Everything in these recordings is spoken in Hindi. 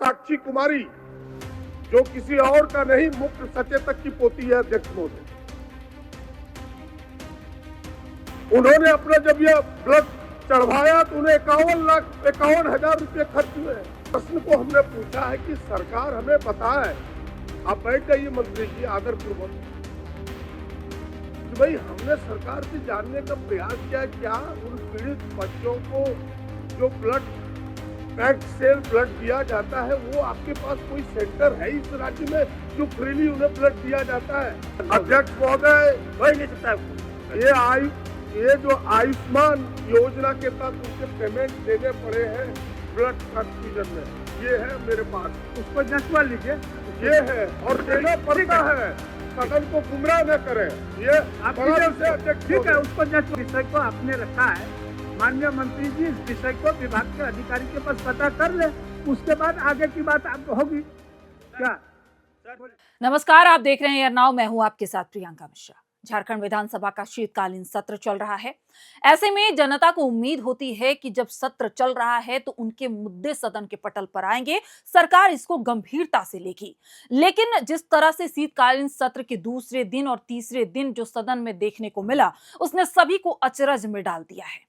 साक्षी कुमारी, जो किसी और का नहीं, मुख्य सचेतक की पोती है अध्यक्ष महोदय, उन्होंने अपना जब यह ब्लड चढ़वाया तो उन्हें 51,51,000 रुपये खर्च हुए। प्रश्न को हमने पूछा है कि सरकार हमें बताए, आप बैठ जाइए मंत्री जी आदर पूर्वक, कि भाई हमने सरकार से जानने का प्रयास किया, क्या उन पीड़ित बच्चों को जो ब्लड पैक्ड सेल ब्लड दिया जाता है, वो आपके पास कोई सेंटर है इस राज्य में जो फ्रीली उन्हें ब्लड दिया जाता है? अध्यक्ष महोदय, वही नहीं सकता ये जो आयुष्मान योजना के तहत उनके पेमेंट देने पड़े हैं ब्लड ट्रांसफ्यूजन में, ये है मेरे पास, उस पर जज्बा लीजिए, ये है और देना पड़ता है, सदन को गुमराह न करें। ये ठीक है, उस पर जज्बा विषय को आपने रखा है, माननीय मंत्री जी इस विषय को विभाग के अधिकारी के पास पता कर ले, उसके बाद आगे की बात आप होगी क्या? नमस्कार, आप देख रहे हैं एयर नाउ, मैं हूं आपके साथ प्रियंका मिश्रा। झारखंड विधानसभा का शीतकालीन सत्र चल रहा है। ऐसे में जनता को उम्मीद होती है कि जब सत्र चल रहा है तो उनके मुद्दे सदन के पटल पर आएंगे, सरकार इसको गंभीरता से लेगी। लेकिन जिस तरह से शीतकालीन सत्र के दूसरे दिन और तीसरे दिन जो सदन में देखने को मिला, उसने सभी को अचरज में डाल दिया है।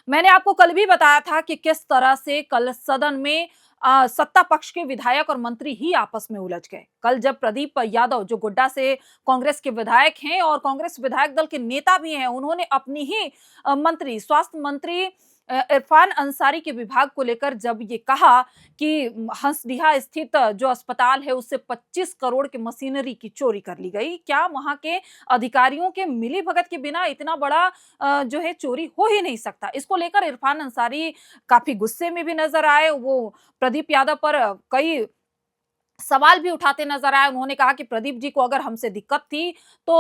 मैंने आपको कल भी बताया था कि किस तरह से कल सदन में सत्ता पक्ष के विधायक और मंत्री ही आपस में उलझ गए। कल जब प्रदीप यादव, जो गोड्डा से कांग्रेस के विधायक हैं और कांग्रेस विधायक दल के नेता भी हैं, उन्होंने अपनी ही मंत्री, स्वास्थ्य मंत्री इरफान अंसारी के विभाग को लेकर जब ये कहा कि हंसडीहा स्थित जो अस्पताल है उससे 25 करोड़ की मशीनरी की चोरी कर ली गई, क्या वहां के अधिकारियों के मिलीभगत के बिना इतना बड़ा जो है चोरी हो ही नहीं सकता। इसको लेकर इरफान अंसारी काफी गुस्से में भी नजर आए। वो प्रदीप यादव पर कई सवाल भी उठाते नजर आए। उन्होंने कहा कि प्रदीप जी को अगर हमसे दिक्कत थी तो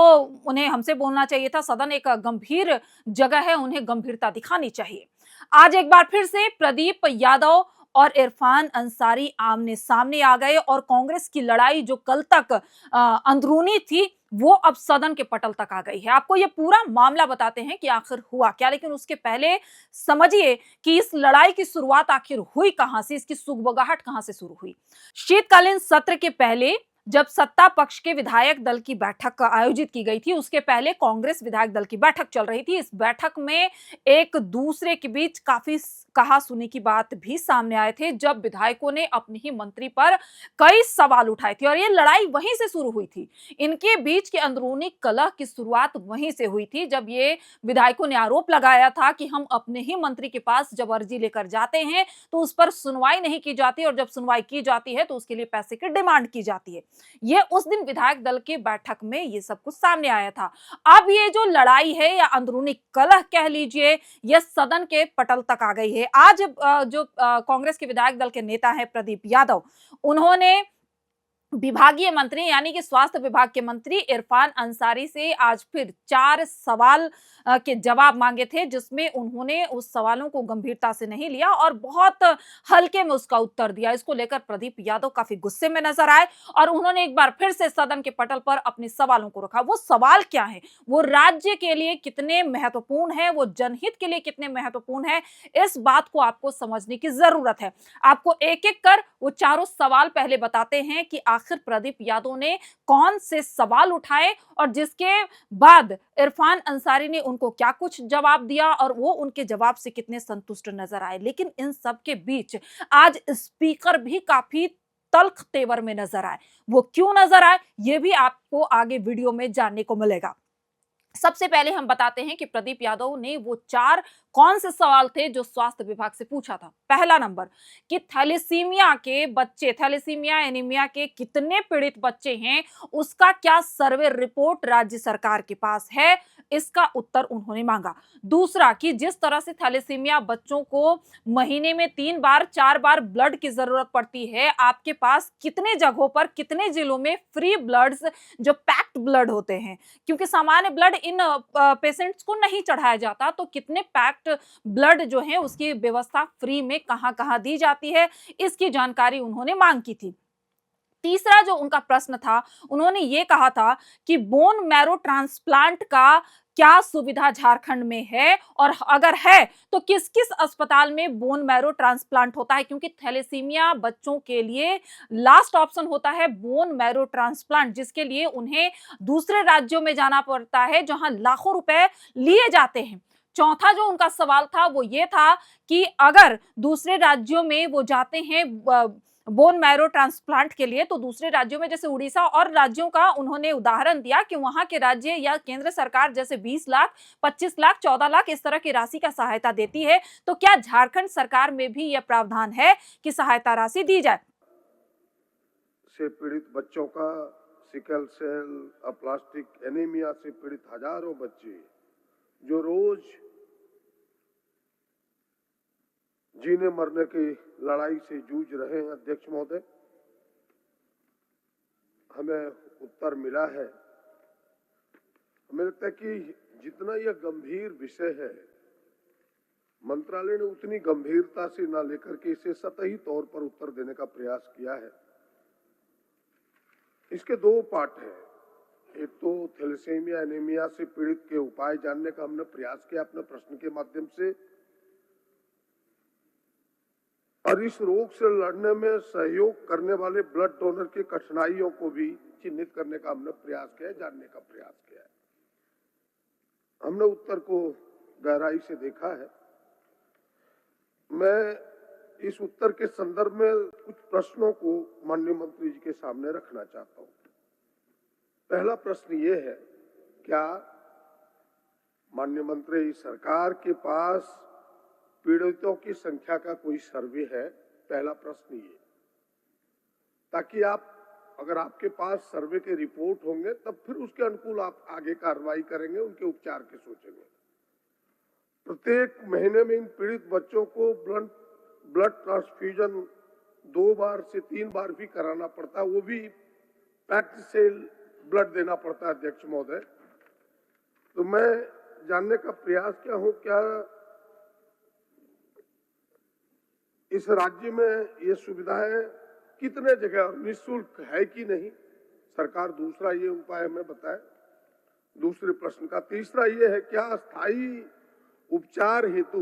उन्हें हमसे बोलना चाहिए था, सदन एक गंभीर जगह है, उन्हें गंभीरता दिखानी चाहिए। आज एक बार फिर से प्रदीप यादव और इरफान अंसारी आमने सामने आ गए और कांग्रेस की लड़ाई जो कल तक अंदरूनी थी, वो अब सदन के पटल तक आ गई है। आपको ये पूरा मामला बताते हैं कि आखिर हुआ क्या, लेकिन उसके पहले समझिए कि इस लड़ाई की शुरुआत आखिर हुई कहां से, इसकी सुगबुगाहट कहां से शुरू हुई। शीतकालीन सत्र के पहले जब सत्ता पक्ष के विधायक दल की बैठक आयोजित की गई थी, उसके पहले कांग्रेस विधायक दल की बैठक चल रही थी। इस बैठक में एक दूसरे के बीच काफी कहा सुनी की बात भी सामने आए थे, जब विधायकों ने अपने ही मंत्री पर कई सवाल उठाए थे और ये लड़ाई वहीं से शुरू हुई थी। इनके बीच के अंदरूनी कलह की शुरुआत वहीं से हुई थी, जब ये विधायकों ने आरोप लगाया था कि हम अपने ही मंत्री के पास जब अर्जी लेकर जाते हैं तो उस पर सुनवाई नहीं की जाती और जब सुनवाई की जाती है तो उसके लिए पैसे की डिमांड की जाती है। ये उस दिन विधायक दल की बैठक में ये सब कुछ सामने आया था। अब ये जो लड़ाई है या अंदरूनी कलह कह लीजिए, यह सदन के पटल तक आ गई है। आज जो कांग्रेस के विधायक दल के नेता हैं प्रदीप यादव, उन्होंने विभागीय मंत्री यानी कि स्वास्थ्य विभाग के मंत्री इरफान अंसारी से आज फिर 4 सवाल के जवाब मांगे थे, जिसमें उन्होंने उस सवालों को गंभीरता से नहीं लिया और बहुत हल्के में उसका उत्तर दिया। इसको लेकर प्रदीप यादव काफी गुस्से में नजर आए और उन्होंने एक बार फिर से सदन के पटल पर अपने सवालों को रखा। वो सवाल क्या है, वो राज्य के लिए कितने महत्वपूर्ण है, वो जनहित के लिए कितने महत्वपूर्ण है, इस बात को आपको समझने की जरूरत है। आपको एक एक कर वो चारों सवाल पहले बताते हैं कि आखिर प्रदीप यादव ने कौन से सवाल उठाए और जिसके बाद इरफान अंसारी ने उनको क्या कुछ जवाब दिया और वो उनके जवाब से कितने संतुष्ट नजर आए। लेकिन इन सब के बीच आज स्पीकर भी काफी तल्ख तेवर में नजर आए। वो क्यों नजर आए, ये भी आपको आगे वीडियो में जानने को मिलेगा। सबसे पहले हम बताते हैं कि प्रदीप यादव ने वो 4 कौन से सवाल थे जो स्वास्थ्य विभाग से पूछा था। पहला नंबर कि थैलेसीमिया के बच्चे, थैलेसीमिया एनीमिया के कितने पीड़ित बच्चे हैं, उसका क्या सर्वे रिपोर्ट राज्य सरकार के पास है, इसका उत्तर उन्होंने मांगा। दूसरा कि जिस तरह से थैलेसीमिया बच्चों को महीने में 3 बार 4 बार ब्लड की जरूरत पड़ती है, आपके पास कितने जगहों पर, कितने जिलों में फ्री ब्लड्स जो पैक्ड ब्लड होते हैं, क्योंकि सामान्य ब्लड इन पेशेंट्स को नहीं चढ़ाया जाता, तो कितने पैक्ड ब्लड जो है उसकी व्यवस्था फ्री में कहां-कहां दी जाती है, इसकी जानकारी उन्होंने मांग की थी। तीसरा जो उनका प्रश्न था, उन्होंने ये कहा था कि बोन मैरो ट्रांसप्लांट का क्या सुविधा झारखंड में है, और अगर है तो किस किस अस्पताल में बोन मैरो ट्रांसप्लांट होता है, क्योंकि थैलेसीमिया बच्चों के लिए लास्ट ऑप्शन होता है बोन मैरो ट्रांसप्लांट, जिसके लिए उन्हें दूसरे राज्यों में जाना पड़ता है जहां लाखों रुपए लिए जाते हैं। चौथा जो उनका सवाल था वो ये था कि अगर दूसरे राज्यों में वो जाते हैं बोन मैरो ट्रांसप्लांट के लिए, तो दूसरे राज्यों में जैसे उड़ीसा और राज्यों का उन्होंने उदाहरण दिया कि वहां के राज्य या केंद्र सरकार जैसे 20 लाख, 25 लाख, 14 लाख इस तरह की राशि का सहायता देती है, तो क्या झारखंड सरकार में भी यह प्रावधान है कि सहायता राशि दी जाए? से पीड़ित बच्चों का सिकल सेल, अप्लास्टिक एनीमिया से पीड़ित हजारों बच्चे जो रोज जीने मरने की लड़ाई से जूझ रहे हैं। अध्यक्ष महोदय, हमें उत्तर मिला है। हमें लगता है कि जितना यह गंभीर विषय है, मंत्रालय ने उतनी गंभीरता से न लेकर के इसे सतही तौर पर उत्तर देने का प्रयास किया है। इसके दो पार्ट हैं। एक तो थैलेसीमिया एनीमिया से पीड़ित के उपाय जानने का हमने प्रयास किया अपने प्रश्न के माध्यम से, और इस रोग से लड़ने में सहयोग करने वाले ब्लड डोनर की कठिनाइयों को भी चिन्हित करने का हमने प्रयास किया, जानने का प्रयास किया है। हमने उत्तर को गहराई से देखा है। मैं इस उत्तर के संदर्भ में कुछ प्रश्नों को माननीय मंत्री जी के सामने रखना चाहता हूं। पहला प्रश्न ये है, क्या माननीय मंत्री सरकार के पास पीड़ितों की संख्या का कोई सर्वे है? पहला प्रश्न ये, ताकि अगर आपके पास सर्वे के रिपोर्ट होंगे तब फिर उसके अनुकूल आप आगे कार्रवाई करेंगे, उनके उपचार के सोचेंगे। प्रत्येक महीने में इन पीड़ित बच्चों को ब्लड ट्रांसफ्यूजन 2 बार से 3 बार भी कराना पड़ता है, वो भी पैक्ड सेल ब्लड देना पड़ता है। अध्यक्ष महोदय, तो मैं जानने का प्रयास किया हूं, क्या इस राज्य में ये सुविधाएं कितने जगह निःशुल्क है कि नहीं? सरकार दूसरा ये उपाय हमें बताए। दूसरे प्रश्न का तीसरा ये है, क्या स्थायी उपचार हेतु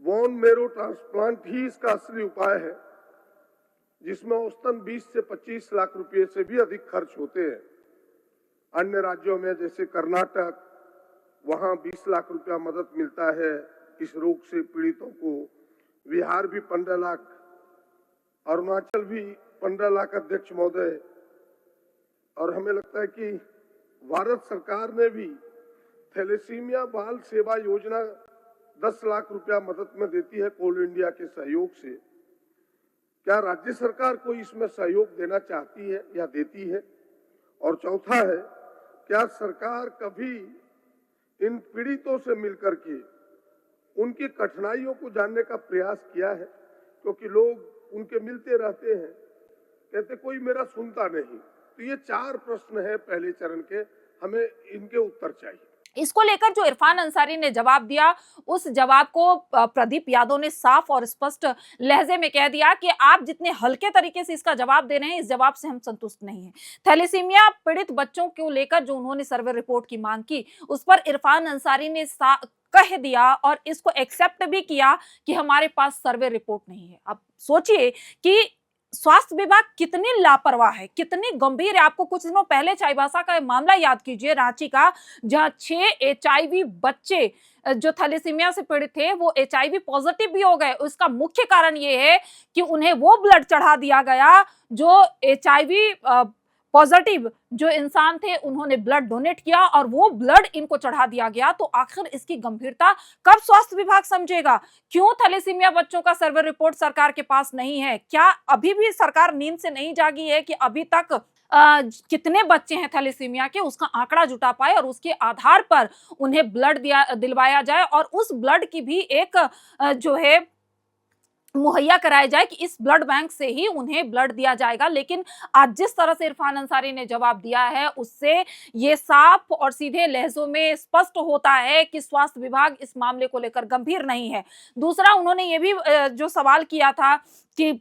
बोन मैरो ट्रांसप्लांट ही इसका असली उपाय है, जिसमें औसतन 20 से 25 लाख रुपए से भी अधिक खर्च होते हैं? अन्य राज्यों में जैसे कर्नाटक, वहां 20 लाख रुपया मदद मिलता है इस रोग से पीड़ितों को। बिहार भी 15 लाख, अरुणाचल भी 15 लाख। अध्यक्ष महोदय, और हमें लगता है कि भारत सरकार ने भी थैलेसीमिया बाल सेवा योजना 10 लाख रुपया मदद में देती है कोल इंडिया के सहयोग से। क्या राज्य सरकार को इसमें सहयोग देना चाहती है या देती है? और चौथा है, क्या सरकार कभी इन पीड़ितों से मिलकर के उनकी कठिनाइयों को जानने का प्रयास किया है? क्योंकि लोग उनके मिलते रहते हैं, कहते कोई मेरा सुनता नहीं। तो ये 4 प्रश्न है पहले चरण के, हमें इनके उत्तर चाहिए। इसको लेकर जो इरफान अंसारी ने जवाब दिया, उस जवाब को प्रदीप यादव ने साफ और स्पष्ट लहजे में कह दिया कि आप जितने हल्के तरीके से इसका जवाब दे रहे हैं, इस जवाब से हम संतुष्ट नहीं हैं। थैलेसीमिया पीड़ित बच्चों को लेकर जो उन्होंने सर्वे रिपोर्ट की मांग की, उस पर इरफान अंसारी ने कह दिया और इसको एक्सेप्ट भी किया कि हमारे पास सर्वे रिपोर्ट नहीं है। अब सोचिए कि स्वास्थ्य विभाग कितनी लापरवाह है, कितनी गंभीर है। आपको कुछ दिनों पहले चाईबासा का मामला याद कीजिए, रांची का, जहां 6 HIV बच्चे जो थैलेसीमिया से पीड़ित थे वो HIV पॉजिटिव भी हो गए। उसका मुख्य कारण ये है कि उन्हें वो ब्लड चढ़ा दिया गया जो HIV पॉजिटिव जो इंसान थे, उन्होंने ब्लड डोनेट किया और वो ब्लड इनको चढ़ा दिया गया। तो आखिर इसकी गंभीरता कब स्वास्थ्य विभाग समझेगा? क्यों थैलेसीमिया बच्चों का सर्वे रिपोर्ट सरकार के पास नहीं है? क्या अभी भी सरकार नींद से नहीं जागी है कि अभी तक कितने बच्चे हैं थैलेसीमिया के, उसका आंकड़ा जुटा पाए और उसके आधार पर उन्हें ब्लड दिलवाया जाए और उस ब्लड की भी एक जो है मुहैया कराया जाए कि इस ब्लड बैंक से ही उन्हें ब्लड दिया जाएगा। लेकिन आज जिस तरह से इरफान अंसारी ने जवाब दिया है, उससे ये साफ और सीधे लहजों में स्पष्ट होता है कि स्वास्थ्य विभाग इस मामले को लेकर गंभीर नहीं है। दूसरा, उन्होंने ये भी जो सवाल किया था कि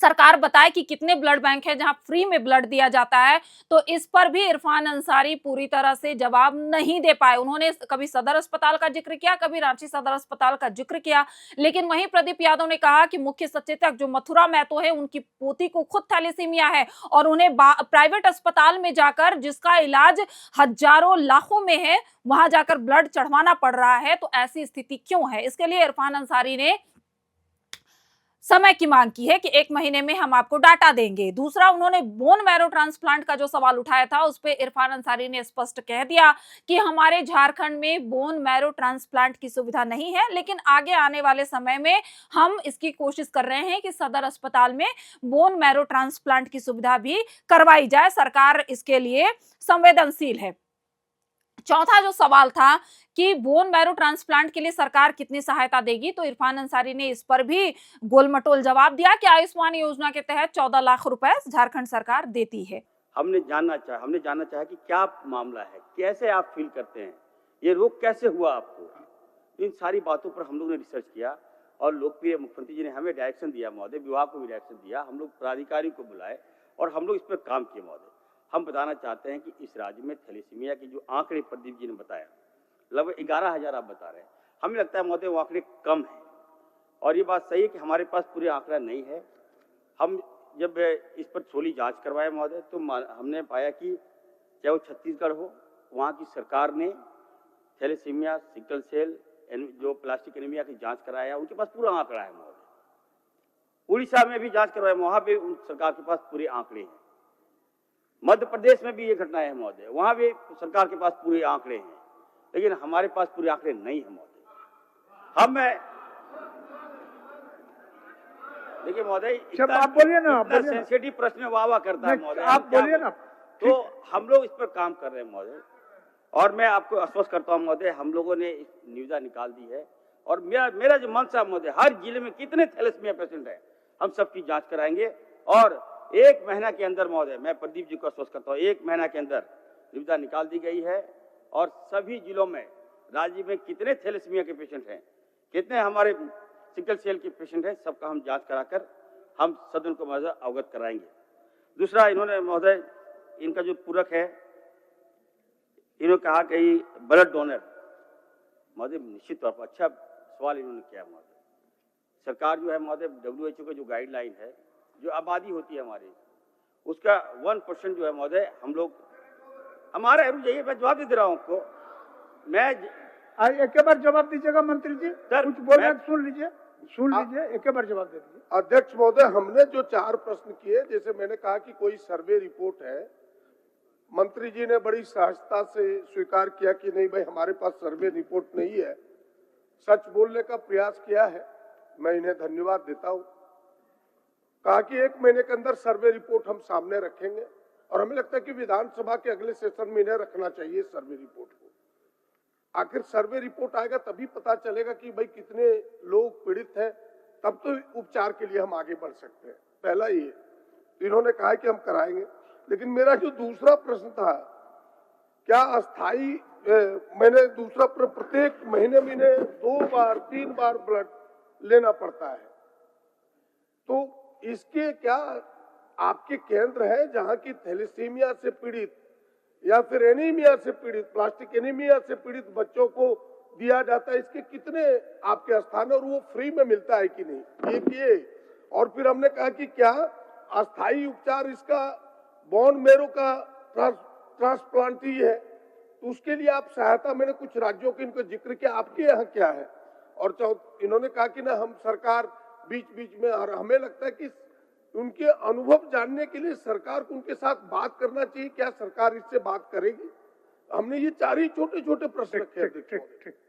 सरकार बताए कि कितने ब्लड बैंक है जहां फ्री में ब्लड दिया जाता है, तो इस पर भी इरफान अंसारी पूरी तरह से जवाब नहीं दे पाए। उन्होंने कभी सदर अस्पताल का जिक्र किया, कभी रांची सदर अस्पताल का जिक्र किया, लेकिन वहीं प्रदीप यादव ने कहा कि मुख्य सचेतक जो मथुरा महतो है, उनकी पोती को खुद थैलेसीमिया है और उन्हें प्राइवेट अस्पताल में जाकर, जिसका इलाज हजारों लाखों में है, वहां जाकर ब्लड चढ़वाना पड़ रहा है। तो ऐसी स्थिति क्यों है? इसके लिए इरफान अंसारी ने समय की मांग की है कि 1 महीने में हम आपको डाटा देंगे। दूसरा, उन्होंने बोन मैरो ट्रांसप्लांट का जो सवाल उठाया था, उस पे इरफान अंसारी ने स्पष्ट कह दिया कि हमारे झारखंड में बोन मैरो ट्रांसप्लांट की सुविधा नहीं है, लेकिन आगे आने वाले समय में हम इसकी कोशिश कर रहे हैं कि सदर अस्पताल में बोन मैरो ट्रांसप्लांट की सुविधा भी करवाई जाए। सरकार इसके लिए संवेदनशील है। चौथा जो सवाल था कि बोन मैरो ट्रांसप्लांट के लिए सरकार कितनी सहायता देगी, तो इरफान अंसारी ने इस पर भी गोलमटोल जवाब दिया कि आयुष्मान योजना के तहत 14 लाख रुपए झारखंड सरकार देती है। हमने जानना चाहा कि क्या मामला है, कैसे आप फील करते हैं, ये रोग कैसे हुआ आपको। इन सारी बातों पर हम लोग ने रिसर्च किया और लोकप्रिय मुख्यमंत्री जी ने हमें डायरेक्शन दिया महोदय, विभाग को भी डायरेक्शन दिया, हम लोग पदाधिकारी को बुलाए और हम लोग इस पर काम किए महोदय। हम बताना चाहते हैं कि इस राज्य में थैलेसीमिया की जो आंकड़े प्रदीप जी ने बताया, लगभग 11,000 आप बता रहे हैं, हमें लगता है महोदय वो आंकड़े कम हैं और ये बात सही है कि हमारे पास पूरे आंकड़ा नहीं है। हम जब इस पर थोड़ी जांच करवाए महोदय, तो हमने पाया कि चाहे वो छत्तीसगढ़ हो, वहाँ की सरकार ने थैलेसीमिया, सिकल सेल, जो प्लास्टिक एनीमिया की जांच कराया, उनके पास पूरा आंकड़ा है महोदय। उड़ीसा में भी जांच करवाया, वहाँ भी सरकार के पास पूरे आंकड़े हैं। मध्य प्रदेश में भी ये घटना है महोदय, वहाँ भी सरकार के पास पूरे आंकड़े हैं, लेकिन हमारे पास पूरे आंकड़े नहीं है महोदय। हम देखिए महोदय, आप बोलिए ना, सेंसिटिव प्रश्न वाह करता है महोदय, आप बोलिए ना। तो हम लोग इस पर काम कर रहे हैं महोदय और मैं आपको आश्वस्त करता हूँ महोदय, हम लोगों ने निविदा निकाल दी है और मेरा जो मंशा महोदय, हर जिले में कितने थैलेसीमिया पेशेंट है हम सबकी जांच कराएंगे और 1 महीना के अंदर महोदय, मैं प्रदीप जी को आश्वस्त करता हूँ, 1 महीना के अंदर निविदा निकाल दी गई है और सभी जिलों में राज्य में कितने थैलेसीमिया के पेशेंट हैं, कितने हमारे सिकल सेल के पेशेंट हैं, सबका हम जांच कराकर हम सदन को महोदय अवगत कराएंगे। दूसरा, इन्होंने महोदय इनका जो पूरक है, इन्होंने कहा कि ब्लड डोनर, महोदय निश्चित तौर पर अच्छा सवाल इन्होंने किया महोदय। सरकार जो है महोदय, WHO का जो गाइडलाइन है, जो आबादी होती है हमारी, उसका 1% जो है महोदय, हम लोग हमारा रुक जाइए, मैं जवाब दे रहा हूँ आपको। मैं एक बार जवाब दीजिएगा मंत्री जी, कुछ बोल रहे सुन लीजिए, एक बार जवाब दे दीजिए। अध्यक्ष महोदय, हमने जो 4 प्रश्न किए, जैसे मैंने कहा कि कोई सर्वे रिपोर्ट है, मंत्री जी ने बड़ी सहजता से स्वीकार किया कि नहीं भाई हमारे पास सर्वे रिपोर्ट नहीं है, सच बोलने का प्रयास किया है, मैं इन्हें धन्यवाद देता हूँ। कहा कि 1 महीने के अंदर सर्वे रिपोर्ट हम सामने रखेंगे और हमें लगता है कि विधानसभा के अगले सेशन में इन्हें रखना चाहिए सर्वे रिपोर्ट को। आखिर सर्वे रिपोर्ट आएगा तभी पता चलेगा कि भाई कितने लोग पीड़ित हैं, तब तो उपचार के लिए हम आगे बढ़ सकते हैं। पहला ये, तो इन्होंने कहा कि हम कराएंगे, लेकिन मेरा जो दूसरा प्रश्न था, क्या अस्थाई मैंने दूसरा प्रत्येक महीने में 2 बार 3 बार ब्लड लेना पड़ता है, तो इसके क्या आपके केंद्र है जहां की थैलेसीमिया से पीड़ित या फिर एनीमिया से पीड़ित, प्लास्टिक एनीमिया से पीड़ित बच्चों को दिया जाता है, इसके कितने आपके स्थान और वो फ्री में मिलता है कि नहीं, एक ये। और फिर हमने कहा कि क्या अस्थाई उपचार इसका बोन मैरो का ट्रांसप्लांट ही है, तो उसके लिए आप सहायता, मैंने कुछ राज्यों के इनको जिक्र किया, आपके यहाँ क्या है। और इन्होंने कहा कि ना हम सरकार बीच बीच में, और हमें लगता है कि उनके अनुभव जानने के लिए सरकार को उनके साथ बात करना चाहिए, क्या सरकार इससे बात करेगी। हमने ये 4 ही छोटे छोटे प्रश्न रखे।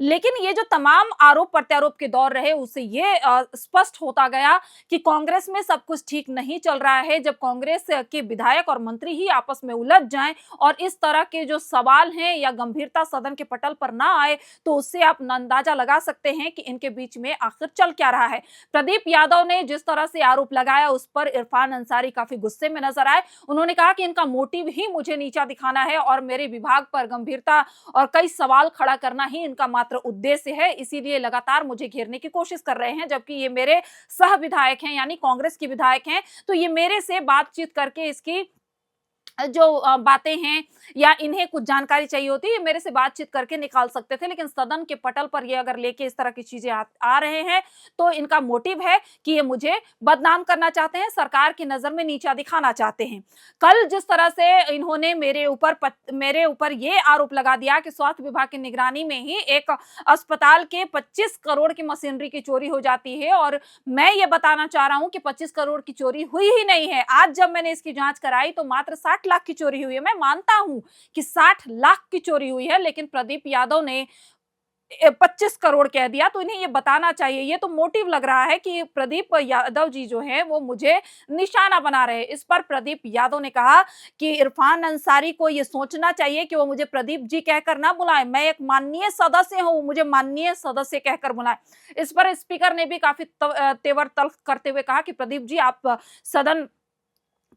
लेकिन ये जो तमाम आरोप प्रत्यारोप के दौर रहे, उससे ये स्पष्ट होता गया कि कांग्रेस में सब कुछ ठीक नहीं चल रहा है। जब कांग्रेस के विधायक और मंत्री ही आपस में उलझ जाएं और इस तरह के जो सवाल हैं या गंभीरता सदन के पटल पर ना आए, तो उससे आप अंदाजा लगा सकते हैं कि इनके बीच में आखिर चल क्या रहा है। प्रदीप यादव ने जिस तरह से आरोप लगाया, उस पर इरफान अंसारी काफी गुस्से में नजर आए। उन्होंने कहा कि इनका मोटिव ही मुझे नीचा दिखाना है और मेरे विभाग पर गंभीरता और कई सवाल खड़ा करना ही ही इनका मात्र उद्देश्य है, इसीलिए लगातार मुझे घेरने की कोशिश कर रहे हैं, जबकि ये मेरे सह विधायक हैं, यानी कांग्रेस की विधायक हैं। तो ये मेरे से बातचीत करके इसकी जो बातें हैं या इन्हें कुछ जानकारी चाहिए होती है, मेरे से बातचीत करके निकाल सकते थे, लेकिन सदन के पटल पर ये अगर लेके इस तरह की चीजें आ रहे हैं तो इनका मोटिव है कि ये मुझे बदनाम करना चाहते हैं, सरकार की नजर में नीचा दिखाना चाहते हैं। कल जिस तरह से इन्होंने मेरे ऊपर ये आरोप लगा दिया कि स्वास्थ्य विभाग की निगरानी में ही एक अस्पताल के 25 करोड़ की मशीनरी की चोरी हो जाती है, और मैं ये बताना चाह रहा हूं कि 25 करोड़ की चोरी हुई ही नहीं है। आज जब मैंने इसकी जांच कराई तो मात्र 60 लाख की चोरी हुई है। मैं मानता हूं कि 60 लाख की चोरी हुई है, लेकिन प्रदीप यादव ने 25 करोड़ कह दिया। तो इन्हें ये बताना चाहिए, ये तो मोटिव लग रहा है कि प्रदीप यादव जी जो हैं वो मुझे निशाना बना रहे हैं। इस पर प्रदीप यादव ने कहा कि इरफान अंसारी को ये सोचना चाहिए कि वो मुझे प्रदीप जी कहकर ना बुलाएं, मैं एक माननीय सदस्य हूं, मुझे माननीय सदस्य कहकर बुलाएं। इस पर स्पीकर ने भी काफी तेवर तल्ख करते हुए कहा कि प्रदीप जी आप सदन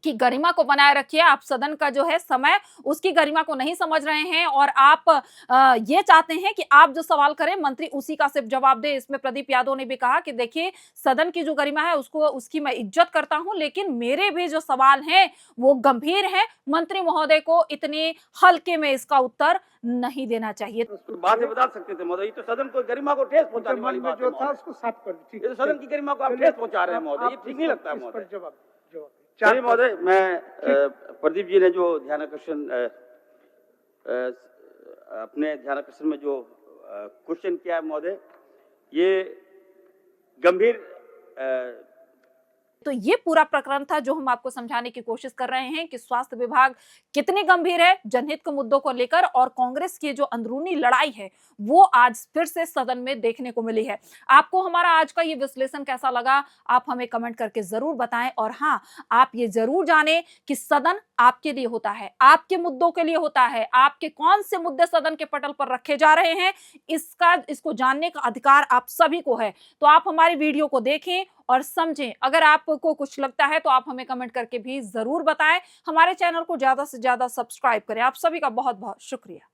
की गरिमा को बनाए रखिए, आप सदन का जो है समय उसकी गरिमा को नहीं समझ रहे हैं, और आप ये चाहते हैं कि आप जो सवाल करें मंत्री उसी का सिर्फ जवाब दे। इसमें प्रदीप यादव ने भी कहा कि देखिए सदन की जो गरिमा है उसकी मैं इज्जत करता हूं, लेकिन मेरे भी जो सवाल हैं वो गंभीर हैं, मंत्री महोदय को इतने हल्के में इसका उत्तर नहीं देना चाहिए। बातें बता सकते थे महोदय, ये तो सदन को गरिमा को ठेस पहुंचाने वाली बात है। जो था उसको साफ कर दीजिए। ये तो सदन की गरिमा को आप ठेस पहुंचा रहे हैं महोदय, ये ठीक नहीं लगता है महोदय। जवाब चलिए महोदय, मैं प्रदीप जी ने जो ध्यानाकर्षण अपने ध्यानाकर्षण में जो क्वेश्चन किया है महोदय, ये गंभीर तो ये पूरा प्रकरण था जो हम आपको समझाने की कोशिश कर रहे हैं कि स्वास्थ्य विभाग कितने गंभीर है जनहित के मुद्दों को लेकर, और कांग्रेस की जो अंदरूनी लड़ाई है वो आज फिर से सदन में देखने को मिली है। आपको हमारा आज का ये विश्लेषण कैसा लगा, आप हमें कमेंट करके जरूर बताएं। और हाँ, आप ये जरूर जानें कि सदन आपके लिए होता है, आपके मुद्दों के लिए होता है, आपके कौन से मुद्दे सदन के पटल पर रखे जा रहे हैं, इसको जानने का अधिकार आप सभी को है। तो आप हमारी वीडियो को देखें और समझें। अगर आपको कुछ लगता है तो आप हमें कमेंट करके भी जरूर बताएं। हमारे चैनल को ज्यादा से ज्यादा सब्सक्राइब करें। आप सभी का बहुत बहुत शुक्रिया।